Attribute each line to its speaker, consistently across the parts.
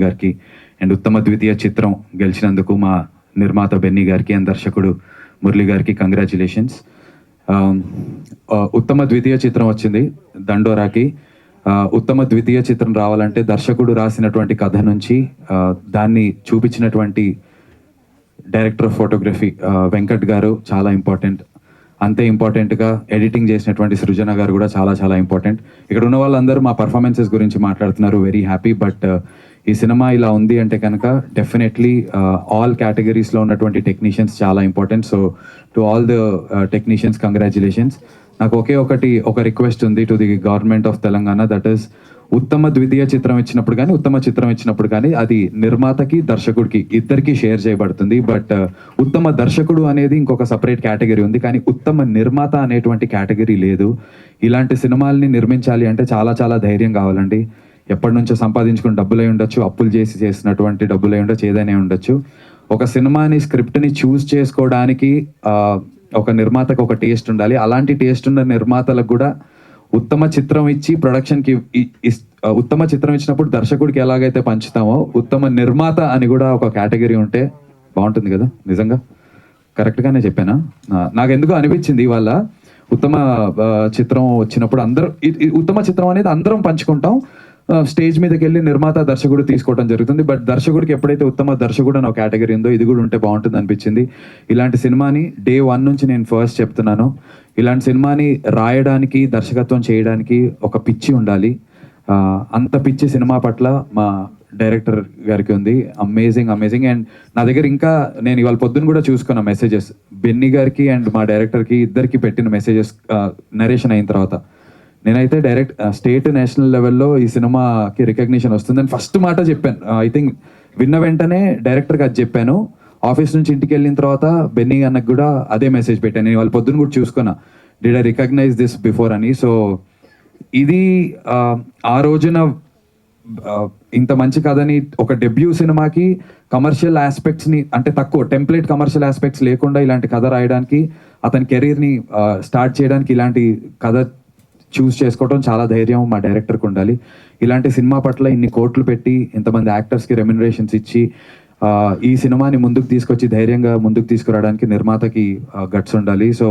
Speaker 1: గారికి అండ్ ఉత్తమ ద్వితీయ చిత్రం గెలిచినందుకు మా నిర్మాత బెన్నీ గారికి అండ్ దర్శకుడు మురళి గారికి కంగ్రాచులేషన్స్. ఉత్తమ ద్వితీయ చిత్రం వచ్చింది దండోరాకి. ఉత్తమ ద్వితీయ చిత్రం రావాలంటే దర్శకుడు రాసినటువంటి కథ నుంచి దాన్ని చూపించినటువంటి డైరెక్టర్ ఆఫ్ ఫోటోగ్రఫీ వెంకట్ గారు చాలా ఇంపార్టెంట్. అంతే ఇంపార్టెంట్గా ఎడిటింగ్ చేసినటువంటి సృజన గారు కూడా చాలా చాలా ఇంపార్టెంట్. ఇక్కడ ఉన్న వాళ్ళందరూ మా పర్ఫార్మెన్సెస్ గురించి మాట్లాడుతున్నారు, వెరీ హ్యాపీ. బట్ ఈ సినిమా ఇలా ఉంది అంటే కనుక డెఫినెట్లీ ఆల్ కేటగిరీస్లో ఉన్నటువంటి టెక్నీషియన్స్ చాలా important. So to all the technicians congratulations. నాకు ఒక రిక్వెస్ట్ ఉంది to the government of Telangana, that is ఉత్తమ ద్వితీయ చిత్రం ఇచ్చినప్పుడు కానీ ఉత్తమ చిత్రం ఇచ్చినప్పుడు కానీ అది నిర్మాతకి దర్శకుడికి ఇద్దరికి షేర్ చేయబడుతుంది. బట్ ఉత్తమ దర్శకుడు అనేది ఇంకొక సపరేట్ కేటగిరీ ఉంది, కానీ ఉత్తమ నిర్మాత అనేటువంటి కేటగిరీ లేదు. ఇలాంటి సినిమాల్ని నిర్మించాలి అంటే చాలా చాలా ధైర్యం కావాలండి. ఎప్పటి నుంచో సంపాదించుకుని డబ్బులై ఉండొచ్చు, అప్పులు చేసినటువంటి డబ్బులై ఉండొచ్చు, ఏదైనా ఉండొచ్చు. ఒక సినిమాని స్క్రిప్ట్ని చూస్ చేసుకోవడానికి ఒక నిర్మాతకు ఒక టేస్ట్ ఉండాలి. అలాంటి టేస్ట్ ఉన్న నిర్మాతలకు కూడా ఉత్తమ చిత్రం ఇచ్చి ప్రొడక్షన్కి ఉత్తమ చిత్రం ఇచ్చినప్పుడు దర్శకుడికి ఎలాగైతే పంచుతామో ఉత్తమ నిర్మాత అని కూడా ఒక కేటగిరీ ఉంటే బాగుంటుంది కదా. నిజంగా కరెక్ట్గానే చెప్పానా? నాకు ఎందుకో అనిపించింది ఇవాళ ఉత్తమ చిత్రం వచ్చినప్పుడు అందరూ ఉత్తమ చిత్రం అనేది అందరం పంచుకుంటాం. స్టేజ్ మీదకి వెళ్ళి నిర్మాత దర్శకుడు తీసుకోవడం జరుగుతుంది. బట్ దర్శకుడికి ఎప్పుడైతే ఉత్తమ దర్శకుడు అని ఒక కేటగిరీ ఉందో ఇది కూడా ఉంటే బాగుంటుంది అనిపించింది. ఇలాంటి సినిమాని డే 1 నుంచి నేను ఫస్ట్ చెప్తున్నాను, ఇలాంటి సినిమాని రాయడానికి దర్శకత్వం చేయడానికి ఒక పిచ్చి ఉండాలి. అంత పిచ్చి సినిమా పట్ల మా డైరెక్టర్ గారికి ఉంది. అమేజింగ్. అండ్ నా దగ్గర ఇంకా నేను ఇవాళ పొద్దున్న కూడా చూసుకున్న మెసేజెస్ బెన్నీ గారికి అండ్ మా డైరెక్టర్కి ఇద్దరికి పెట్టిన మెసేజెస్ నరేషన్ అయిన తర్వాత నేనైతే డైరెక్ట్ స్టేట్ నేషనల్ లెవెల్లో ఈ సినిమాకి రికగ్నిషన్ వస్తుందని ఫస్ట్ మాట చెప్పాను. ఐ థింక్ విన్న వెంటనే డైరెక్టర్కి అది చెప్పాను. ఆఫీస్ నుంచి ఇంటికి వెళ్ళిన తర్వాత బెన్నీ అన్నకు కూడా అదే మెసేజ్ పెట్టాను. నేను వాళ్ళ పొద్దున్న కూడా చూసుకున్నా, did I recognise this before అని. సో ఇది ఆ రోజున ఇంత మంచి కథని ఒక డెబ్యూ సినిమాకి కమర్షియల్ ఆస్పెక్ట్స్ని అంటే తక్కువ టెంప్లెట్ కమర్షియల్ ఆస్పెక్ట్స్ లేకుండా ఇలాంటి కథ రాయడానికి అతని కెరీర్ని స్టార్ట్ చేయడానికి ఇలాంటి కథ చూస్ చేసుకోవడం చాలా ధైర్యం మా డైరెక్టర్కి ఉండాలి. ఇలాంటి సినిమా పట్ల ఇన్ని కోట్లు పెట్టి ఇంతమంది యాక్టర్స్కి రెమ్యునరేషన్స్ ఇచ్చి ఈ సినిమాని ముందుకు తీసుకొచ్చి ధైర్యంగా ముందుకు తీసుకురావడానికి నిర్మాతకి గట్స్ ఉండాలి. So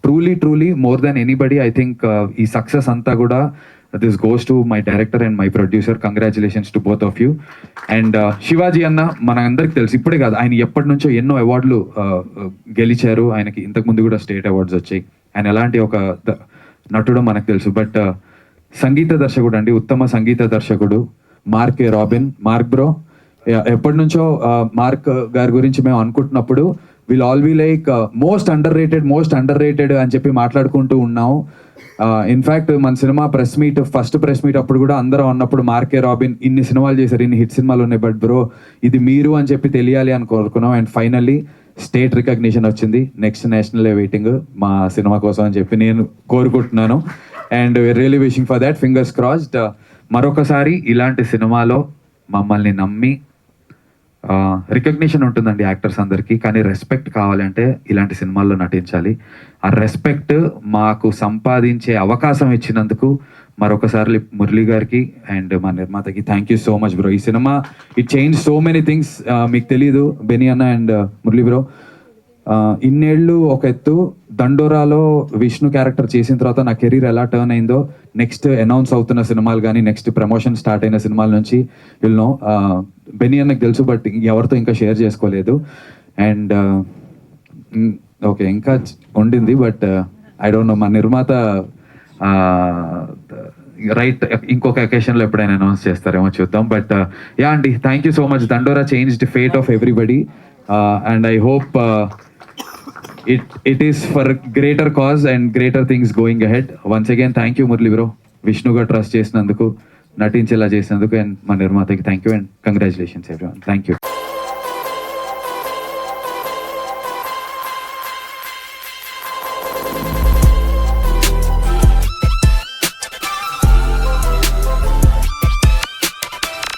Speaker 1: truly more than anybody I think ఈ సక్సెస్ అంతా కూడా this goes to my director and my producer. Congratulations to both of you. And Shivaji అన్న మన అందరికి తెలుసు, ఇప్పుడే కాదు ఆయన ఎప్పటి నుంచో ఎన్నో అవార్డులు గెలిచారు. ఆయనకి ఇంతకుముందు కూడా స్టేట్ అవార్డ్స్ వచ్చాయి. ఆయన ఎలాంటి ఒక నటుడు మనకు తెలుసు. బట్ సంగీత దర్శకుడు అండి, ఉత్తమ సంగీత దర్శకుడు మార్క్ బ్రో. ఎప్పటి నుంచో మార్క్ గారి గురించి మేము అనుకుంటున్నప్పుడు will all be like most underrated అని చెప్పి మాట్లాడుకుంటూ ఉన్నాము. ఇన్ఫ్యాక్ట్ మన సినిమా ఫస్ట్ ప్రెస్ మీట్ అప్పుడు కూడా అందరం అన్నప్పుడు మార్కే రాబిన్ ఇన్ని సినిమాలు చేశారు, ఇన్ని హిట్ సినిమాలు ఉన్నాయి, బట్ బ్రో ఇది మీరు అని చెప్పి తెలియాలి అని కోరుకున్నాం. అండ్ ఫైనల్లీ స్టేట్ రికగ్నిషన్ వచ్చింది. నెక్స్ట్ నేషనల్ వెయిటింగ్ మా సినిమా కోసం అని చెప్పి నేను కోరుకుంటున్నాను. And really wishing for that, fingers crossed. మరొకసారి ఇలాంటి సినిమాలో మమ్మల్ని నమ్మి రికగ్నిషన్ ఉంటుందండి యాక్టర్స్ అందరికీ, కానీ రెస్పెక్ట్ కావాలంటే ఇలాంటి సినిమాల్లో నటించాలి. ఆ రెస్పెక్ట్ మాకు సంపాదించే అవకాశం ఇచ్చినందుకు మరొకసారి మురళి గారికి అండ్ మా నిర్మాతకి thank you so much bro. ఈ cinema it change so many things. మీకు తెలీదు బెనీ అన్న అండ్ మురళి బ్రో, ఇన్నేళ్ళు ఒక ఎత్తు, దండోరాలో విష్ణు క్యారెక్టర్ చేసిన తర్వాత నా కెరీర్ ఎలా టర్న్ అయిందో నెక్స్ట్ అనౌన్స్ అవుతున్న సినిమాలు కానీ నెక్స్ట్ ప్రమోషన్ స్టార్ట్ అయిన సినిమాల నుంచి నో బెనీ అన్నకు తెలుసు, బట్ ఎవరితో ఇంకా షేర్ చేసుకోలేదు. అండ్ ఓకే ఇంకా ఉండింది, బట్ ఐ డోంట్ నో మా నిర్మాత రైట్ ఇంకొక అకేషన్లో ఎప్పుడైనా అనౌన్స్ చేస్తారేమో చూద్దాం. బట్ యా అండి, థ్యాంక్ యూ సో మచ్. దండోరా changed fate of everybody and I hope it is for greater cause and greater things going ahead. Once again thank you Murli bro, విష్ణుగా trust చేసినందుకు, నటించేలా చేసినందుకు, and మా నిర్మాతకి thank you and congratulations everyone. Thank you.